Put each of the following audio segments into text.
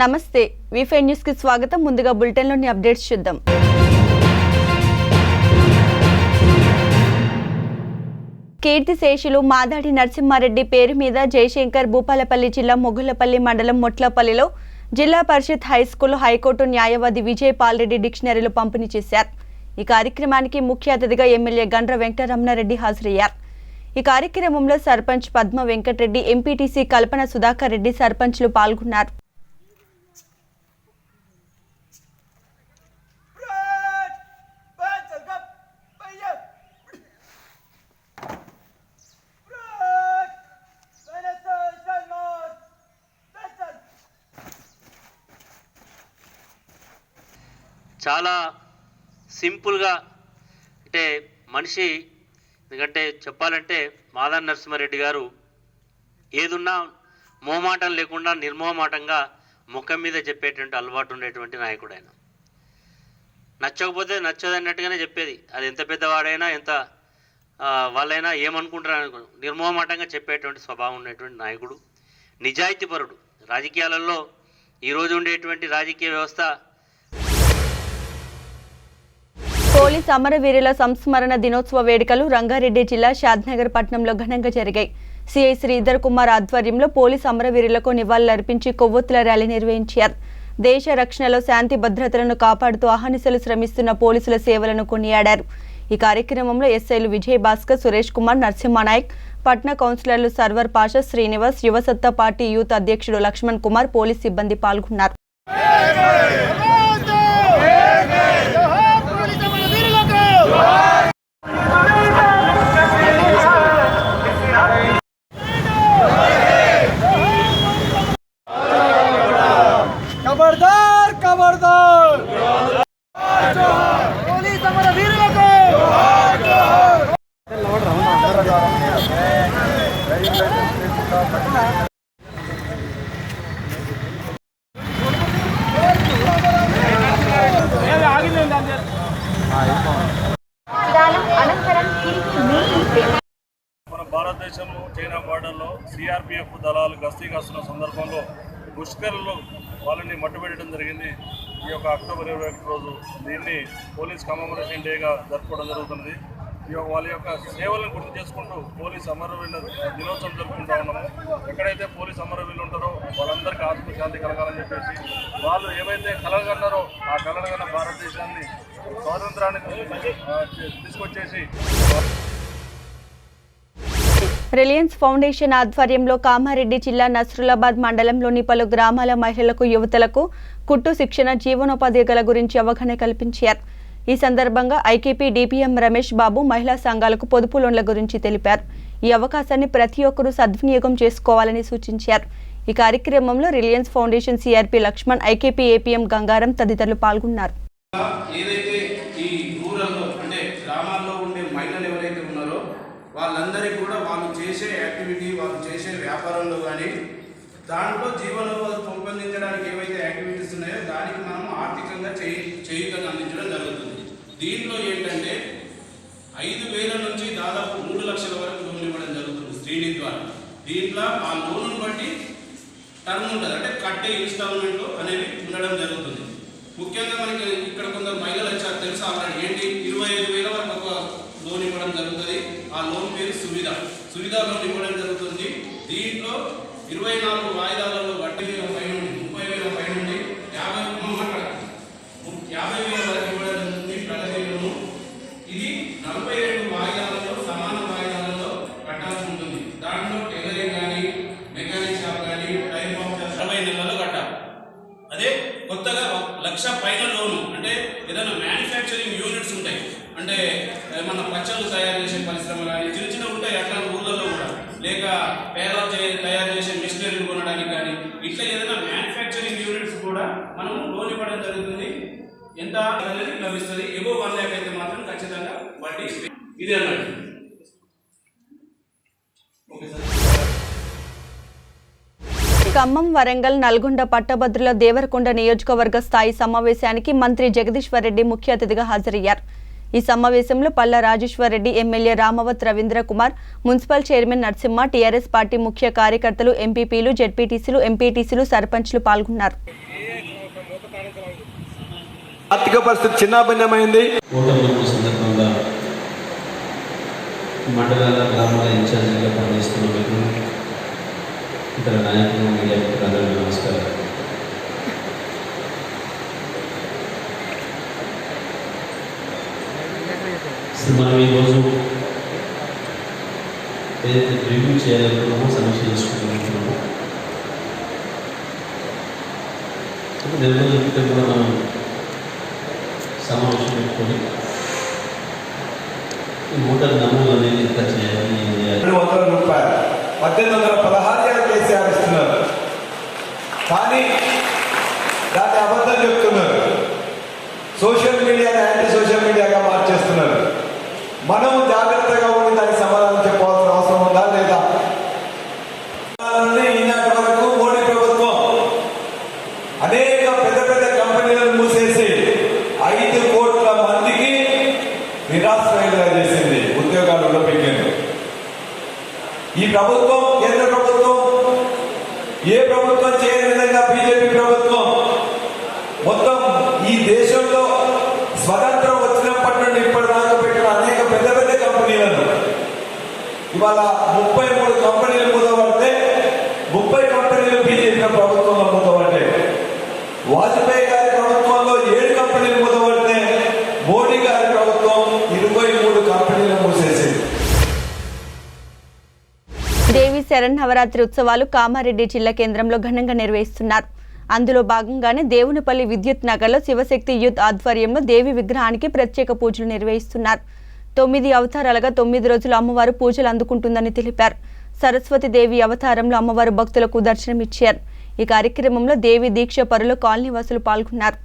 నమస్తే వి5 న్యూస్ కి స్వాగతం. ముందుగా బులెటిన్ లోని అప్డేట్స్ చూద్దాం. కీర్తిశేషులు మాదాడి నరసింహారెడ్డి పేరు మీద జయశంకర్ భూపాలపల్లి జిల్లా మొగుళ్లపల్లి మండలం మొట్లపల్లిలో జిల్లా పరిషత్ హైస్కూల్ హైకోర్టు న్యాయవాది విజయ్ పాల్రెడ్డి డిక్షనరీలు పంపిణీ చేశారు. ఈ కార్యక్రమానికి ముఖ్య అతిథిగా ఎమ్మెల్యే గండ్ర వెంకటరమణారెడ్డి హాజరయ్యారు. ఈ కార్యక్రమంలో సర్పంచ్ పద్మ వెంకటరెడ్డి, ఎంపీటీసీ కల్పన సుధాకర్ రెడ్డి సర్పంచ్లు పాల్గొన్నారు. చాలా సింపుల్గా అంటే మనిషి, ఎందుకంటే చెప్పాలంటే మాదాడి నరసింహారెడ్డి గారు ఏదున్నా మోమాటం లేకుండా నిర్మోమాటంగా ముఖం మీద చెప్పేటువంటి అలవాటు ఉండేటువంటి నాయకుడు ఆయన. నచ్చకపోతే నచ్చదన్నట్టుగానే చెప్పేది. అది ఎంత పెద్దవాడైనా ఎంత వాళ్ళైనా ఏమనుకుంటారు నిర్మోమాటంగా చెప్పేటువంటి స్వభావం ఉండేటువంటి నాయకుడు, నిజాయితీపరుడు. రాజకీయాలలో ఈరోజు ఉండేటువంటి రాజకీయ వ్యవస్థ పోలీస్ అమరవీరుల సంస్మరణ దినోత్సవ వేడుకలు రంగారెడ్డి జిల్లా షాద్నగర్ పట్టణంలో ఘనంగా జరిగాయి. సిఐ శ్రీధర్ కుమార్ ఆధ్వర్యంలో పోలీస్ అమరవీరులకు నివాళులర్పించి కొవ్వొత్తుల ర్యాలీ నిర్వహించారు. దేశ రక్షణలో శాంతి భద్రతలను కాపాడుతూ అహర్నిశలు శ్రమిస్తున్న పోలీసుల సేవలను కొనియాడారు. ఈ కార్యక్రమంలో ఎస్ఐలు విజయ్ భాస్కర్, సురేష్ కుమార్, నరసింహనాయక్, పట్న కౌన్సిలర్లు సర్వర్ పాషా, శ్రీనివాస్, యువసత్తా పార్టీ యూత్ అధ్యక్షుడు లక్ష్మణ్ కుమార్, పోలీస్ సిబ్బంది పాల్గొన్నారు. మన భారతదేశంలో చైనా బార్డర్లో సిఆర్పిఎఫ్ దళాలు గస్తీ కాస్తున్న సందర్భంలో ముష్కర్లు వాళ్ళని మట్టుబెట్టడం జరిగింది. ఈ యొక్క అక్టోబర్ 21 రోజు దీన్ని పోలీస్ కమమరేషన్ డేగా జరుపుకోవడం జరుగుతుంది. వాళ్ళ యొక్క సేవలను గుర్తు చేసుకుంటూ పోలీస్ అమరవీరుల దినోత్సవం జరుపుకుంటా ఉన్నాము. ఎక్కడైతే పోలీస్ అమరవీరులు ఉంటారో వాళ్ళందరికీ ఆత్మశాంతి కలగాలని చెప్పేసి వాళ్ళు ఏవైతే కలగన్నారో ఆ కలగన్న భారతదేశాన్ని స్వాతంత్రానికి తీసుకొచ్చేసి రిలయన్స్ ఫౌండేషన్ ఆధ్వర్యంలో కామారెడ్డి జిల్లా నస్రులాబాద్ మండలంలోని పలు గ్రామాల మహిళలకు, యువతలకు కుట్టు శిక్షణ, జీవనోపాధి గురించి అవగాహన కల్పించారు. ఈ సందర్భంగా ఐకేపీ డిపిఎం రమేష్ బాబు మహిళా సంఘాలకు పొదుపు లోన్ల గురించి తెలిపారు. ఈ అవకాశాన్ని ప్రతి ఒక్కరూ సద్వినియోగం చేసుకోవాలని సూచించారు. ఈ కార్యక్రమంలో Reliance Foundation CRP Laxman, IKP APM Gangaram తదితరులు పాల్గొన్నారు. వాళ్ళందరికీ కూడా వాళ్ళు చేసే యాక్టివిటీ, వాళ్ళు చేసే వ్యాపారంలో కానీ దాంట్లో జీవనోపాధి పెంపొందించడానికి ఏవైతే యాక్టివిటీస్ ఉన్నాయో దానికి మనం ఆర్థికంగా చేయూతను అందించడం జరుగుతుంది. దీంట్లో ఏంటంటే 5,000 నుంచి దాదాపు 3 లక్షల వరకు లోన్ ఇవ్వడం జరుగుతుంది శ్రీని ద్వారా. దీంట్లో ఆ లోన్ను బట్టి టర్మ్ ఉంటుంది, అంటే కట్టే ఇన్స్టాల్మెంట్ అనేవి ఉండడం జరుగుతుంది. ముఖ్యంగా మనకి ఇక్కడ కొందరు మహిళలు వచ్చారు తెలుసు ఆల్రెడీ. ఏంటి 25,000 వరకు ఒక లోన్ ఇవ్వడం జరుగుతుంది. ఆ లోన్ పేరు సువిధా లోన్ ఇవ్వడం జరుగుతుంది. దీంట్లో 24 వాయిదాలలో వడ్డీ పై నుండి 30,000 పై నుండి 50,000 వరకు ఇవ్వడం జరుగుతుంది ప్రగతి లోను. ఇది 42 వాయిదాలలో సమాన వాయిదాలలో కట్టాల్సి ఉంటుంది. దాంట్లో టైలరింగ్ కానీ, మెకానిక్ షాప్ కానీ, టైర్ పంప్ 60 నెలల్లో కట్టాలి. అదే కొత్తగా 1,00,000 పైన లోను అంటే ఏదైనా మ్యానుఫ్యాక్చరింగ్ యూనిట్స్ ఉంటాయి, అంటే మన పచ్చళ్ళు తయారు చేసే పరిశ్రమలు కానీ చిన్న చిన్న ఉంటాయి అట్లాంటి ఊళ్ళల్లో కూడా, లేక పేదలు తయారు చేసే మిషనరీలు కొనడానికి కానీ ఇట్లా ఏదైనా మ్యానుఫ్యాక్చరింగ్ యూనిట్స్ కూడా మనము లోన్ ఇవ్వడం జరుగుతుంది. ఎంత అనేది లభిస్తుంది. ఎగో 1 lakh అయితే మాత్రం ఖచ్చితంగా వడ్డీ ఇదే అన్నట్టు. ఖమ్మం, వరంగల్, నల్గొండ పట్టభద్రుల దేవరకొండ నియోజకవర్గ స్థాయి సమావేశానికి మంత్రి జగదీశ్వర్ రెడ్డి ముఖ్య అతిథిగా హాజరయ్యారు. ఈ సమావేశంలో Palla Rajeshwar Reddy, MLA Ramavath Ravindra Kumar, municipal chairman Narasimha, TRS party ముఖ్య కార్యకర్తలు, ఎంపీపీలు, జెడ్పీటీసీలు, ఎంపీటీసీలు, సర్పంచ్లు పాల్గొన్నారు. ఆర్థిక పరిస్థితి చిన్నాభిన్నమైంది. సందర్భంగా మండలాల గ్రామాల ఇన్ఛార్జిగా పనిచేస్తున్న మీకు ఇతర నాయకులు, మీడియా మిత్రులందరికీ నమస్కారం. మనం ఈరోజు ఏదైతే రివ్యూ చేయాలనుకున్నామో సమీక్ష చేసుకుంటున్నామో నెల రోజుల క్రితం కూడా మనం సమావేశం పెట్టుకొని ఈ ఓటర్ నమోదు అనేది ఎంత చేయాలి, ఏం చేయాలి. 200 రూపాయలు 1816 కేసీఆర్ ఇస్తున్నారు, కానీ దాన్ని అబద్ధం చెప్తున్నారు. సోషల్ మీడియాని యాంటీ సోషల్ మీడియాగా మార్చేస్తున్నారు. మనం జాగ్రత్తగా ఉండి దానికి సమాధానం చెప్పాల్సిన అవసరం ఉందా లేదా? ఈనాటి వరకు మోడీ ప్రభుత్వం అనేక పెద్ద పెద్ద కంపెనీలను మూసేసి 5 కోట్ల మందికి నిరాశ్రయులుగా చేసింది, ఉద్యోగాలు ఉండపెట్టింది. ఈ ప్రభుత్వం, కేంద్ర ప్రభుత్వం, ఏ ప్రభుత్వం చేయని విధంగా బీజేపీ ప్రభుత్వం మొత్తం ఈ దేశంలో స్వతంత్రం వచ్చినప్పటి నుండి ఇప్పటిదాకా పెట్టిన అనేక పెద్ద పెద్ద కంపెనీలను ఇవాళ 33 కంపెనీలు మూతపడితే 30 కంపెనీలు బీజేపీ ప్రభుత్వంలో మూతపడ్డాయి. వాజ్పేయి గారి ప్రభుత్వంలో 7 కంపెనీలు మూతపడితే మోడీ గారి ప్రభుత్వం 23 కంపెనీలు మూసేసింది. దేవి శరన్నవరాత్రి ఉత్సవాలు కామారెడ్డి జిల్లా కేంద్రంలో ఘనంగా నిర్వహిస్తున్నారు. అందులో భాగంగానే దేవునిపల్లి విద్యుత్ నగర్లో శివశక్తి యూత్ ఆధ్వర్యంలో దేవి విగ్రహానికి ప్రత్యేక పూజలు నిర్వహిస్తున్నారు. 9 అవతారాలుగా 9 రోజులు అమ్మవారు పూజలు అందుకుంటుందని తెలిపారు. సరస్వతి దేవి అవతారంలో అమ్మవారు భక్తులకు దర్శనమిచ్చారు. ఈ కార్యక్రమంలో దేవి దీక్ష పరులు కాలనీ వాసులు పాల్గొన్నారు.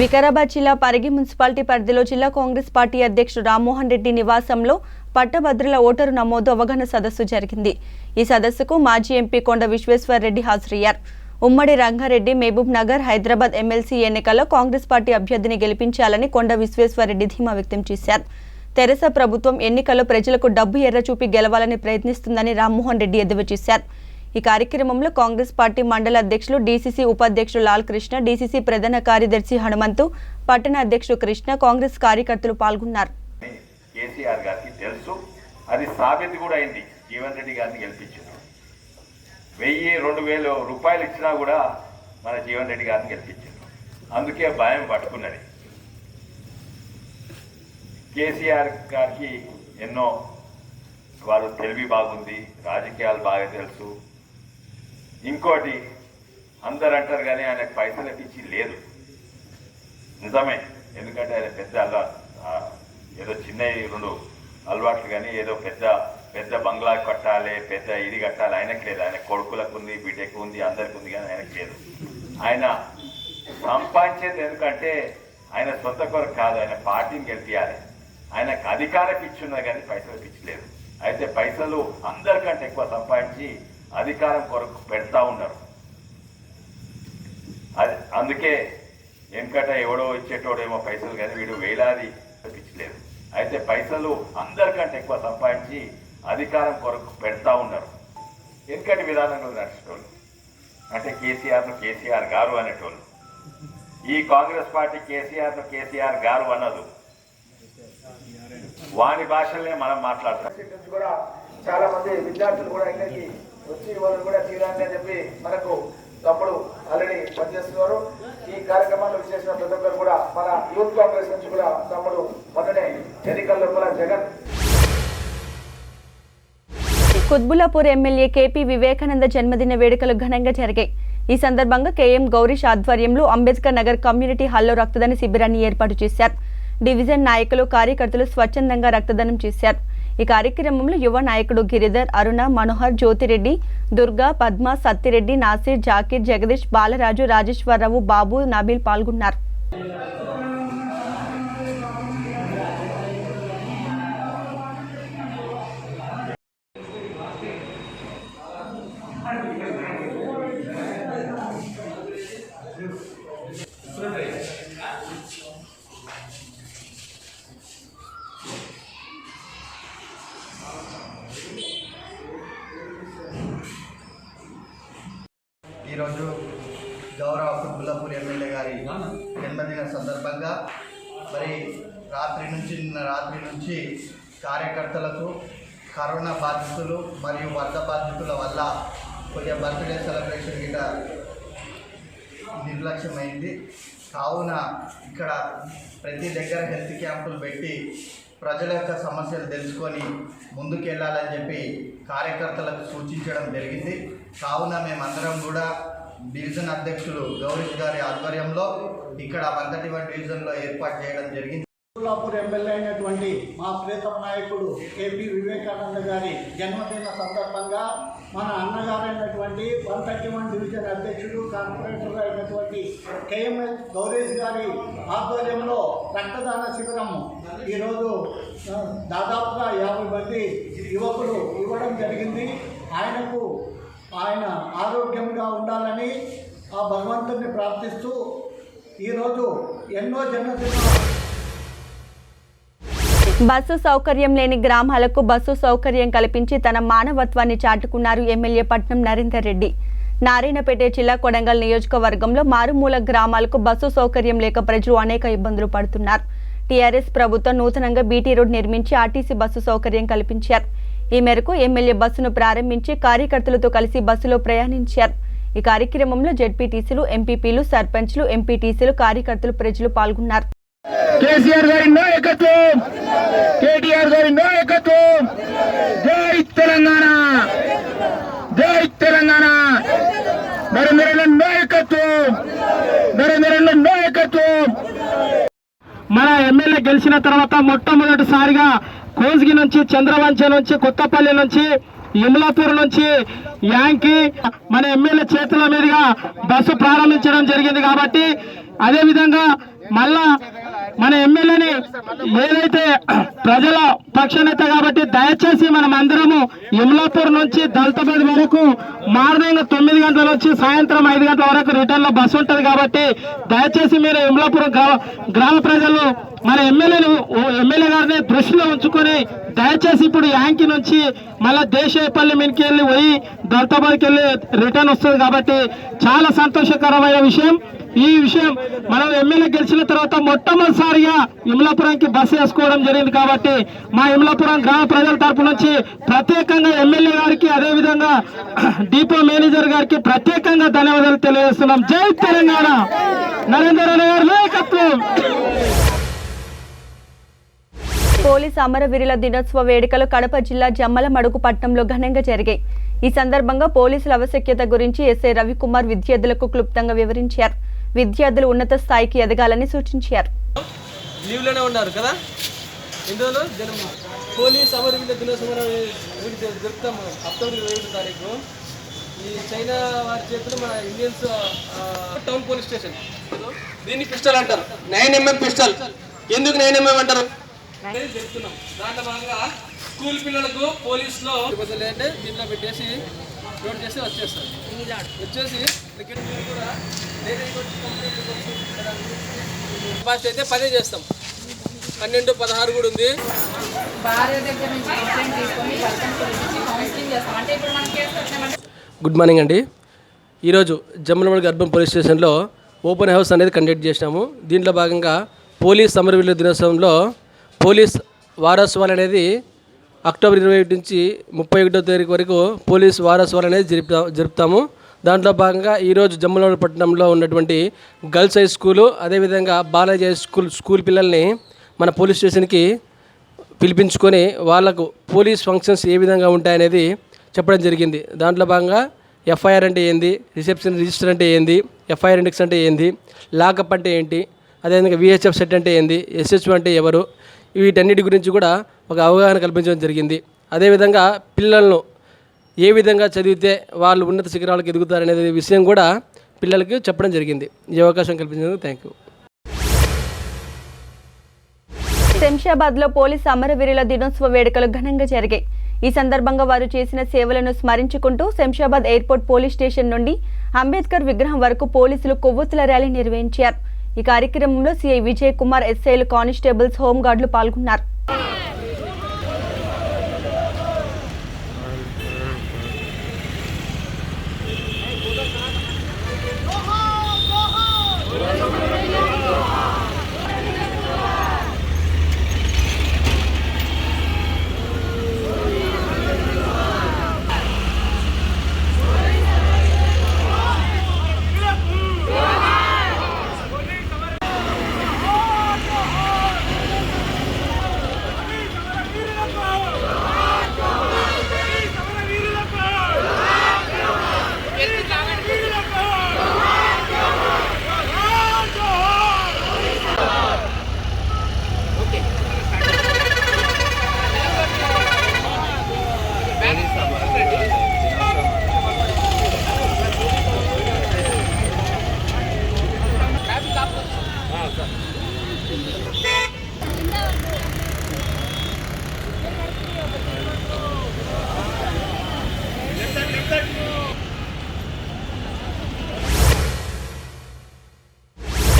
వికారాబాద్ జిల్లా పరిగి మున్సిపాలిటీ పరిధిలో జిల్లా కాంగ్రెస్ పార్టీ అధ్యక్షుడు రామ్మోహన్ రెడ్డి నివాసంలో పట్టభద్రుల ఓటరు నమోదు అవగాహన సదస్సు జరిగింది. ఈ సదస్సుకు మాజీ ఎంపీ కొండ విశ్వేశ్వర్ రెడ్డి హాజరయ్యారు. ఉమ్మడి రంగారెడ్డి, మహబూబ్ నగర్, హైదరాబాద్ ఎమ్మెల్సీ ఎన్నికల్లో కాంగ్రెస్ పార్టీ అభ్యర్థిని గెలిపించాలని కొండ విశ్వేశ్వర్ రెడ్డి ధీమా వ్యక్తం చేశారు. తెరస ప్రభుత్వం ఎన్నికల్లో ప్రజలకు డబ్బు ఎర్రచూపి గెలవాలని ప్రయత్నిస్తుందని రామ్మోహన్ రెడ్డి ఎద్దేవా చేశారు. ఈ కార్యక్రమంలో కాంగ్రెస్ పార్టీ మండల అధ్యక్షులు, డీసీసీ ఉపాధ్యక్షులు లాల్ కృష్ణ, డీసీసీ ప్రధాన కార్యదర్శి హనుమంతు, పట్టణ అధ్యక్షుడు కృష్ణ, కాంగ్రెస్ కార్యకర్తలు పాల్గొన్నారు. కేసీఆర్ గారికి తెలుసు, అది సాబితి కూడా అయింది. జీవన్ రెడ్డి గారిని గెలిపించారు. 1000-2000 రూపాయలు ఇచ్చినా కూడా మన జీవన్ రెడ్డి గారిని గెలిపించారు. అందుకే భయం పట్టుకున్నది. కేసీఆర్ గారికి ఎన్నో వారు తెలివి బాగుంది, రాజకీయాలు బాగా తెలుసు. ఇంకోటి అందరు అంటారు కానీ ఆయనకు పైసలు పిచ్చి లేదు. నిజమే, ఎందుకంటే ఆయన పెద్ద ఏదో చిన్న 2 అలవాట్లు కానీ ఏదో పెద్ద పెద్ద బంగ్లా కట్టాలి, పెద్ద ఇది కట్టాలి ఆయనకు లేదు. ఆయన కొడుకులకు ఉంది, బిడ్డకు ఉంది, అందరికి ఉంది, కానీ ఆయనకు లేదు. ఆయన సంపాదించేది ఎందుకంటే ఆయన సొంత కొరకు కాదు, ఆయన పార్టీని గెలిపియాలి. ఆయనకు అధికార పిచ్చి ఉన్నది కానీ పైసలు పిచ్చి లేదు. అయితే పైసలు అందరికంటే ఎక్కువ సంపాదించి అధికారం కొరకు పెడతా ఉన్నారు. అందుకే వెనకట ఎవడో ఇచ్చేటోడేమో పైసలు కానీ వీడు వేలాది పిచ్చలేదు. అయితే పైసలు అందరికంటే ఎక్కువ సంపాదించి అధికారం కొరకు పెడతా ఉన్నారు. వెనకటి విధానంలో నడిచేటోళ్ళు అంటే కేసీఆర్ గారు అనేటోళ్ళు. ఈ కాంగ్రెస్ పార్టీ కేసీఆర్ గారు అన్నదు, వాని భాషలనే మనం మాట్లాడతాం. కూడా చాలా మంది విద్యార్థులు కూడా ఇక్కడికి వచ్చి వాళ్ళని కూడా తీరాలని చెప్పి మనకు తమ్ముడు ఆల్రెడీ పనిచేస్తున్నారు. ఈ కార్యక్రమాల్లో విశేషమైన ప్రతి ఒక్కరు కూడా మన యూత్ కాంగ్రెస్ నుంచి కూడా తమ్ముడు మొన్ననే ఎన్నికల్లో కూడా జగన్. కుత్బులాపూర్ ఎమ్మెల్యే కేపీ వివేకానంద జన్మదిన వేడుకలు ఘనంగా జరిగాయి. ఈ సందర్భంగా కేఎం గౌరీష్ ఆధ్వర్యంలో అంబేద్కర్ నగర్ కమ్యూనిటీ హాల్లో రక్తదాన శిబిరాన్ని ఏర్పాటు చేశారు. డివిజన్ నాయకులు, కార్యకర్తలు స్వచ్ఛందంగా రక్తదానం చేశారు. ఈ కార్యక్రమంలో యువ నాయకుడు గిరిధర్, అరుణ, మనోహర్, జ్యోతిరెడ్డి, దుర్గా, పద్మ, సత్తిరెడ్డి, నాసిర్, జాకీర్, జగదీష్, బాలరాజు, రాజేశ్వరరావు, బాబు, నబీల్ పాల్గొన్నారు. ఈరోజు గౌరవ కుత్బుల్లాపూర్ ఎమ్మెల్యే గారి జన్మదిన సందర్భంగా నిన్న రాత్రి నుంచి కార్యకర్తలకు కరోనా బాధితులు మరియు వరద బాధితుల వల్ల కొద్దిగా బర్త్డే సెలబ్రేషన్ గిట్ట నిర్లక్ష్యమైంది. కావున ఇక్కడ ప్రతి దగ్గర హెల్త్ క్యాంపులు పెట్టి ప్రజల యొక్క సమస్యలు తెలుసుకొని ముందుకెళ్ళాలని చెప్పి కార్యకర్తలకు సూచించడం జరిగింది. కావున మేమందరం కూడా డివిజన్ అధ్యక్షులు గౌరీష్ గారి ఆధ్వర్యంలో ఇక్కడ 131 డివిజన్లో ఏర్పాటు చేయడం జరిగింది. కుత్బుల్లాపూర్ ఎమ్మెల్యే అయినటువంటి మా ప్రియతమ నాయకుడు కేపీ వివేకానంద గారి జన్మదిన సందర్భంగా మన అన్నగారైనటువంటి 131 డివిజన్ అధ్యక్షుడు కార్పొరేటర్ అయినటువంటి కేఎంఎల్ గౌరీష్ గారి ఆధ్వర్యంలో రక్తదాన శిబిరం ఈరోజు దాదాపుగా 50 మంది యువకులు ఇవ్వడం జరిగింది. ఆయన ఆరోగ్యంగా ఉండాలని ఆ భగవంతుడిని ప్రార్థిస్తూ ఈరోజు ఎన్నో జన్మదిన బస్సు సౌకర్యం లేని గ్రామాలకు బస్సు సౌకర్యం కల్పించి తన మానవత్వాన్ని చాటుకున్నారు ఎమ్మెల్యే పట్నం నరేందర్ రెడ్డి. నారాయణపేట జిల్లా కొడంగల్ నియోజకవర్గంలో మారుమూల గ్రామాలకు బస్సు సౌకర్యం లేక ప్రజలు అనేక ఇబ్బందులు పడుతున్నారు. టీఆర్ఎస్ ప్రభుత్వం నూతనంగా బీటీ రోడ్ నిర్మించి ఆర్టీసీ బస్సు సౌకర్యం కల్పించారు. ఈ మేరకు ఎమ్మెల్యే బస్సును ప్రారంభించి కార్యకర్తలతో కలిసి బస్సులో ప్రయాణించారు. ఈ కార్యక్రమంలో జెడ్పీటీసీలు, ఎంపీపీలు, సర్పంచ్లు, ఎంపీటీసీలు, కార్యకర్తలు, ప్రజలు పాల్గొన్నారు. కేసీఆర్ గారి నాయకత్వం, కేటీఆర్ గారి నాయకత్వం, జై తెలంగాణ, జై తెలంగాణ, నరేంద్ర నాయకత్వం, నరేంద్ర నాయకత్వం. మన ఎమ్మెల్యే గెలిచిన తర్వాత మొట్టమొదటిసారిగా కోస్గి నుంచి, చంద్రవంచ నుంచి, కొత్తపల్లి నుంచి, యములాపూర్ నుంచి యాంకి మన ఎమ్మెల్యే చేతుల మీదుగా బస్సు ప్రారంభించడం జరిగింది. కాబట్టి అదేవిధంగా మళ్ళా మన ఎమ్మెల్యేని ఏదైతే ప్రజల పక్షనేత కాబట్టి దయచేసి మనం అందరము యములాపూర్ నుంచి దళితపేట వరకు మార్నింగ్ 9 గంటల నుంచి సాయంత్రం 5 గంటల వరకు రిటర్న్ లో బస్సు ఉంటుంది. కాబట్టి దయచేసి మీరు యములాపూర్ గ్రామ ప్రజలు మన ఎమ్మెల్యే గారిని దృష్టిలో ఉంచుకొని దయచేసి ఇప్పుడు యాంకి నుంచి మళ్ళీ దేశపల్లి మీదకి వెళ్ళి పోయి దళితాబాద్కి వెళ్ళి రిటర్న్ వస్తుంది. కాబట్టి చాలా సంతోషకరమైన విషయం. ఈ విషయం మనం ఎమ్మెల్యే గెలిచిన తర్వాత మొట్టమొదటిసారిగా యములాపురానికి బస్సు వేసుకోవడం జరిగింది. కాబట్టి మా యములాపురం గ్రామ ప్రజల తరపు నుంచి ప్రత్యేకంగా ఎమ్మెల్యే గారికి, అదేవిధంగా డిపో మేనేజర్ గారికి ప్రత్యేకంగా ధన్యవాదాలు తెలియజేస్తున్నాం. జై తెలంగాణ, నరేంద్ర గారి నాయకత్వం. పోలీస్ అమరవీరుల దినోత్సవ వేడుకలు కడప జిల్లా జమ్మలమడుగు పట్టణంలో ఘనంగా జరిగాయి. ఈ సందర్భంగా పోలీసుల ఆవశ్యకత గురించి ఎస్ఐ రవికుమార్ విద్యార్థులకు క్లుప్తంగా వివరించారు. విద్యార్థులు ఉన్నత స్థాయికి ఎదగాలని సూచించారు. లీవ్లోనే ఉన్నారు కదా, ఇందులో పోలీస్ అమరవీరుల దినోత్సవం జరుపుతాం అక్టోబర్ 27వ తారీఖు. ఈ చైనా వారి చేతులు మన ఇండియన్స్ టౌన్ పోలీస్ స్టేషన్, దీన్ని పిస్టల్ అంటారు, 9mm పిస్టల్. ఎందుకు 9mm అంటారు చెప్తున్నాం. దాంట్లో భాగంగా స్కూల్ పిల్లలకు పోలీసులో అంటే దీంట్లో పెట్టేసి లోడ్ చేసి వచ్చేస్తారు. వచ్చేసి కూడా ఫస్ట్ అయితే 10 చేస్తాం, 12, 16 కూడా ఉంది. గుడ్ మార్నింగ్ అండి. ఈరోజు జమ్మలమడుగు అర్బన్ పోలీస్ స్టేషన్లో ఓపెన్ హౌస్ అనేది కండక్ట్ చేసినాము. దీంట్లో భాగంగా పోలీస్ అమరవీరుల దినోత్సవంలో పోలీస్ వారోత్సవాలు అనేది అక్టోబర్ 21 నుంచి 31వ తారీఖు వరకు పోలీస్ వారోత్సవాలు అనేది జరుపుతాము. దాంట్లో భాగంగా ఈరోజు జమ్మలమడుగు పట్టణంలో ఉన్నటువంటి గర్ల్స్ హై స్కూలు, అదేవిధంగా బాలాజీ హై స్కూల్ పిల్లల్ని మన పోలీస్ స్టేషన్కి పిలిపించుకొని వాళ్లకు పోలీస్ ఫంక్షన్స్ ఏ విధంగా ఉంటాయనేది చెప్పడం జరిగింది. దాంట్లో భాగంగా ఎఫ్ఐఆర్ అంటే ఏంది, రిజిస్టర్ అంటే ఏంది, ఎఫ్ఐఆర్ ఇండెక్స్ అంటే ఏంది, లాకప్ అంటే ఏంటి, అదేవిధంగా విహెచ్ఎఫ్ సెట్ అంటే ఏంది, ఎస్హెచ్ఓ అంటే ఎవరు, వీటన్నిటి గురించి కూడా ఒక అవగాహన కల్పించడం జరిగింది. అదేవిధంగా పిల్లలను ఏ విధంగా చదివితే వాళ్ళు ఉన్నత శిఖరాలకు ఎదుగుతారనే విషయం కూడా పిల్లలకి చెప్పడం జరిగింది. ఈ అవకాశం కల్పించినందుకు థ్యాంక్ యూ. శంషాబాద్లో పోలీసు అమరవీరుల దినోత్సవ వేడుకలు ఘనంగా జరిగాయి. ఈ సందర్భంగా వారు చేసిన సేవలను స్మరించుకుంటూ శంషాబాద్ ఎయిర్పోర్ట్ పోలీస్ స్టేషన్ నుండి అంబేద్కర్ విగ్రహం వరకు పోలీసులు కొవ్వొత్తుల ర్యాలీ నిర్వహించారు. ఈ కార్యక్రమంలో సిఐ విజయ్ కుమార్, ఎస్ఐలు, కానిస్టేబుల్స్, హోంగార్డులు పాల్గొన్నారు.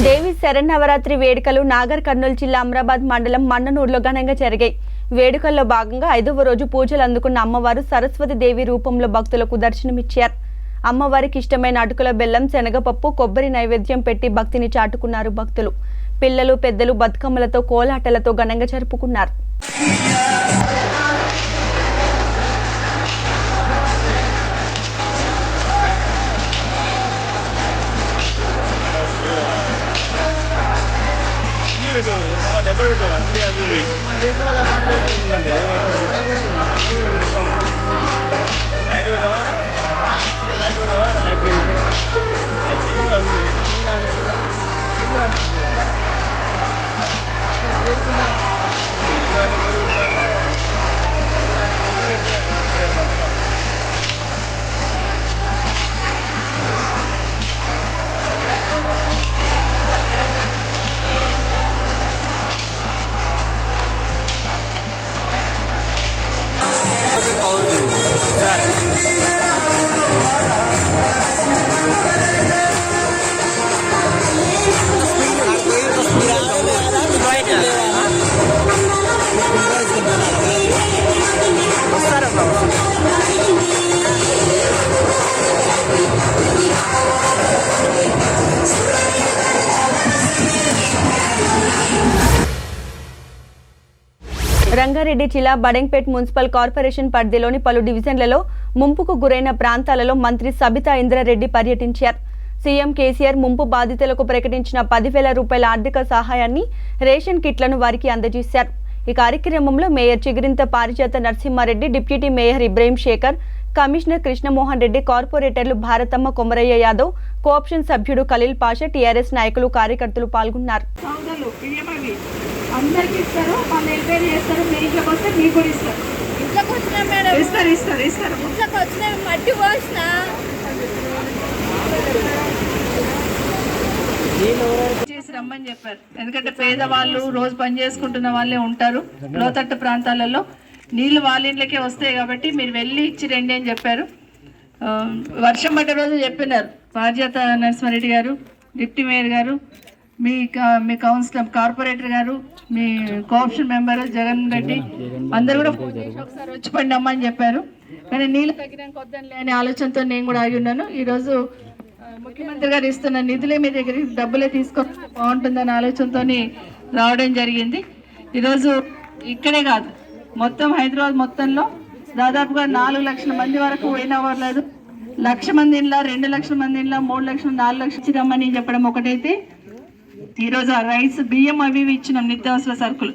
దేవి శరన్నవరాత్రి వేడుకలు నాగర్ కర్నూలు జిల్లా అమ్రాబాద్ మండలం మన్ననూరులో ఘనంగా జరిగాయి. వేడుకల్లో భాగంగా 5వ రోజు పూజలు అందుకున్న అమ్మవారు సరస్వతి దేవి రూపంలో భక్తులకు దర్శనమిచ్చారు. అమ్మవారికి ఇష్టమైన అటుకుల బెల్లం, శనగపప్పు, కొబ్బరి నైవేద్యం పెట్టి భక్తిని చాటుకున్నారు భక్తులు. పిల్లలు, పెద్దలు బతుకమ్మలతో, కోలాటలతో ఘనంగా జరుపుకున్నారు. రంగారెడ్డి జిల్లా బడెంపేట్ మున్సిపల్ కార్పొరేషన్ పరిధిలోని పలు డివిజన్లలో ముంపుకు గురైన ప్రాంతాలలో మంత్రి సబితా ఇంద్రారెడ్డి పర్యటించారు. సీఎం కేసీఆర్ ముంపు బాధితులకు ప్రకటించిన 10,000 రూపాయల ఆర్థిక సహాయాన్ని, రేషన్ కిట్లను వారికి అందజేశారు. ఈ కార్యక్రమంలో mayor Chigirintha Parijatha Narasimha Reddy, deputy mayor Ibrahim Shekhar, commissioner Krishnamohan Reddy, కార్పొరేటర్లు భారతమ్మ, కొమరయ్య యాదవ్, కోఆప్షన్ సభ్యుడు ఖలీల్ పాషా, టీఆర్ఎస్ నాయకులు, కార్యకర్తలు పాల్గొన్నారు. అందరికి ఇస్తారు, వాళ్ళు ఎంక్వైరీ చేస్తారు. మీ ఇంట్లోకి వస్తే మీకు కూడా ఇస్తారు. ఇంట్లోకి వచ్చినా మేడం ఇస్తారు. ఇంట్లోకి వచ్చిన మట్టి పోసిన చేసి రమ్మని చెప్పారు. ఎందుకంటే పేదవాళ్ళు, రోజు పని చేసుకుంటున్న వాళ్ళే ఉంటారు లోతట్టు ప్రాంతాలలో. నీళ్లు వాళ్ళ ఇంట్లోకే వస్తాయి కాబట్టి మీరు వెళ్ళి ఇచ్చి రండి అని చెప్పారు. వర్షం పడ్డ రోజు చెప్పినారు పారిజాత నరసింహారెడ్డి గారు, డిప్యూటీ మేయర్ గారు, మీ కౌన్సిలర్, కార్పొరేటర్ గారు, మీ కోఆప్షన్ మెంబర్ జగన్ రెడ్డి అందరూ కూడా ఫోన్ చేసి ఒకసారి వచ్చి పడి అమ్మని చెప్పారు. కానీ నీళ్ళు తగ్గినాక వద్దని అనే ఆలోచనతో నేను కూడా ఆగి ఉన్నాను. ఈరోజు ముఖ్యమంత్రి గారు ఇస్తున్న నిధులే మీ దగ్గర డబ్బులే తీసుకొస్తే బాగుంటుందనే ఆలోచనతో రావడం జరిగింది. ఈరోజు ఇక్కడే కాదు, మొత్తం హైదరాబాద్ మొత్తంలో దాదాపుగా 4 లక్షల మంది వరకు పోయినా అవ్వలేదు. 1,00,000 మంది ఇంట్లో, 2 లక్షల మంది ఇంట్లో, 3 లక్షలు, 4 లక్షలు రమ్మని చెప్పడం ఒకటైతే, ఈరోజు ఆ రైస్, బియ్యం అవి ఇచ్చినాం, నిత్యావసర సరుకులు.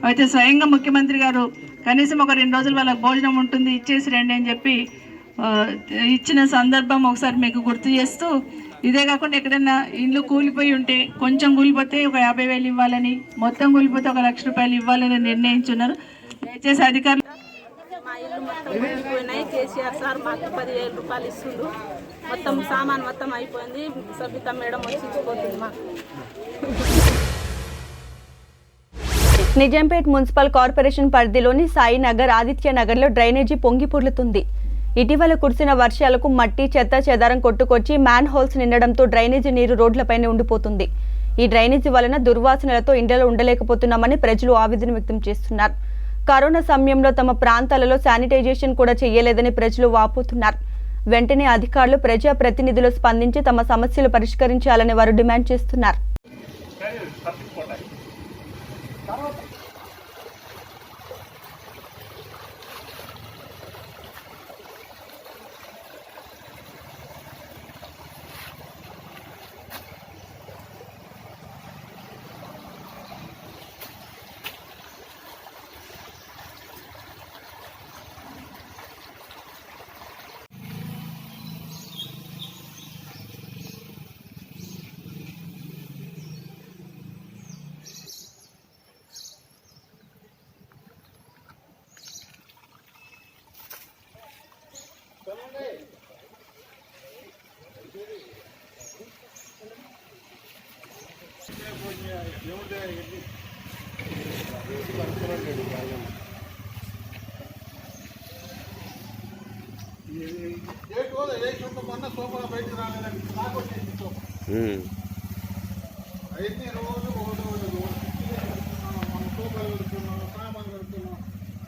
అయితే స్వయంగా ముఖ్యమంత్రి గారు కనీసం ఒక 2 రోజులు వాళ్ళకి భోజనం ఉంటుంది ఇచ్చేసి రండి అని చెప్పి ఇచ్చిన సందర్భం ఒకసారి మీకు గుర్తు చేస్తూ, ఇదే కాకుండా ఎక్కడైనా ఇల్లు కూలిపోయి ఉంటే, కొంచెం కూలిపోతే ఒక 50,000 ఇవ్వాలని, మొత్తం కూలిపోతే 1,00,000 రూపాయలు ఇవ్వాలని నిర్ణయించున్నారు. దయచేసి అధికారులు మా ఇల్లు మొత్తం అయిపోయినాయి. కేసీఆర్ సార్ మాకు 10,000 రూపాయలు ఇస్తుండు. మొత్తం సామాన్ మొత్తం అయిపోయింది. సబిత మేడం వచ్చి ఇచ్చిపోతుంది మాకు. నిజాంపేట్ మున్సిపల్ కార్పొరేషన్ పరిధిలోని సాయినగర్, ఆదిత్య నగర్లో డ్రైనేజీ పొంగి పొర్లుతుంది. ఇటీవల కురిసిన వర్షాలకు మట్టి, చెత్త చెదారం కొట్టుకొచ్చి మ్యాన్ హోల్స్ నిండడంతో డ్రైనేజీ నీరు రోడ్లపైనే ఉండిపోతుంది. ఈ డ్రైనేజీ వలన దుర్వాసనలతో ఇండ్లలో ఉండలేకపోతున్నామని ప్రజలు ఆవేదన వ్యక్తం చేస్తున్నారు. కరోనా సమయంలో తమ ప్రాంతాలలో శానిటైజేషన్ కూడా చేయలేదని ప్రజలు వాపోతున్నారు. వెంటనే అధికారులు, ప్రజాప్రతినిధులు స్పందించి తమ సమస్యలు పరిష్కరించాలని వారు డిమాండ్ చేస్తున్నారు.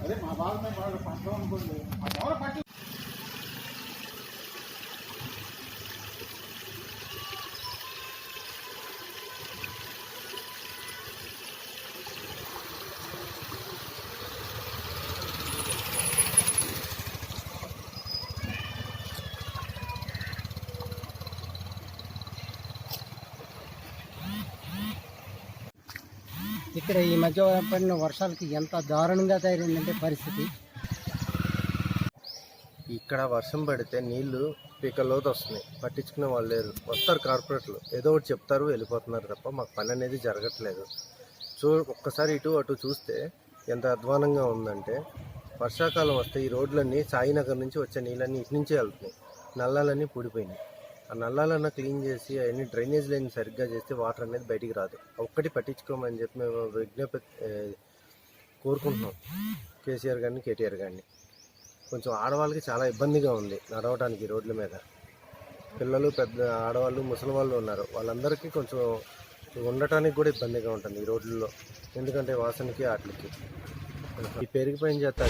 అదే మా బాధ పంచడం అనుకోండి. ఇక్కడ ఈ మధ్య పడిన వర్షాలకి ఎంత దారుణంగా తయారైందంటే పరిస్థితి. ఇక్కడ వర్షం పడితే నీళ్లు పీకల్లోకి వస్తున్నాయి, పట్టించుకునే వాళ్ళు లేరు. వస్తారు కార్పొరేట్లు, ఏదో ఒకటి చెప్తారు, వెళ్ళిపోతున్నారు తప్ప మాకు పని అనేది జరగట్లేదు. ఒక్కసారి ఇటు అటు చూస్తే ఎంత అధ్వానంగా ఉందంటే, వర్షాకాలం వస్తే ఈ రోడ్లన్నీ సాయినగర్ నుంచి వచ్చే నీళ్ళన్నీ ఇటు నుంచే వెళ్తున్నాయి. నల్లాలన్నీ పూడిపోయినాయి. ఆ నల్లాలన్నా క్లీన్ చేసి అవన్నీ డ్రైనేజ్ లైన్ సరిగ్గా చేస్తే వాటర్ అనేది బయటికి రాదు. ఒక్కటి పట్టించుకోమని చెప్పి మేము కోరుకుంటున్నాం కేసీఆర్ గారిని, కేటీఆర్ గారిని. కొంచెం ఆడవాళ్ళకి చాలా ఇబ్బందిగా ఉంది నడవడానికి రోడ్ల మీద. పిల్లలు, పెద్ద ఆడవాళ్ళు, ముసలి వాళ్ళు ఉన్నారు. వాళ్ళందరికీ కొంచెం ఉండటానికి కూడా ఇబ్బందిగా ఉంటుంది ఈ రోడ్లలో, ఎందుకంటే వాసనకి వాటికి. ఈ పెరిగిపోయిన చేత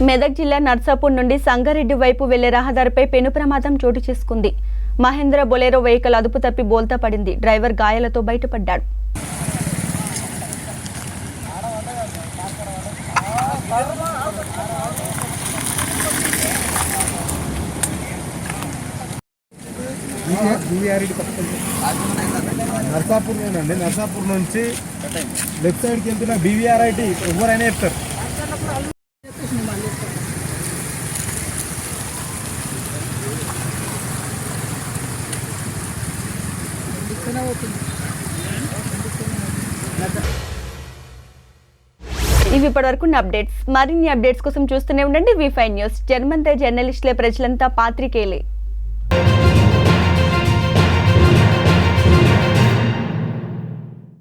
మెదక్ జిల్లా నర్సాపూర్ నుండి సంగారెడ్డి వైపు వెళ్లే రహదారిపై పెను ప్రమాదం చోటు చేసుకుంది. మహేంద్ర బొలెరో వెహికల్ అదుపు తప్పి బోల్తా పడింది. డ్రైవర్ గాయాలతో బయటపడ్డాడు. నర్సాపూర్ నుంచి లెఫ్ట్ సైడ్కి వెళ్తున్న బీవీఆర్ఐటి ఎవరైనా చెప్తారు. ఇవి ఇప్పటివరకు అప్డేట్స్. మరిన్ని అప్డేట్స్ కోసం చూస్తూనే ఉండండి V5 న్యూస్. జర్మన్ జర్నలిస్టులే ప్రజలంతా పాత్రికేయులే.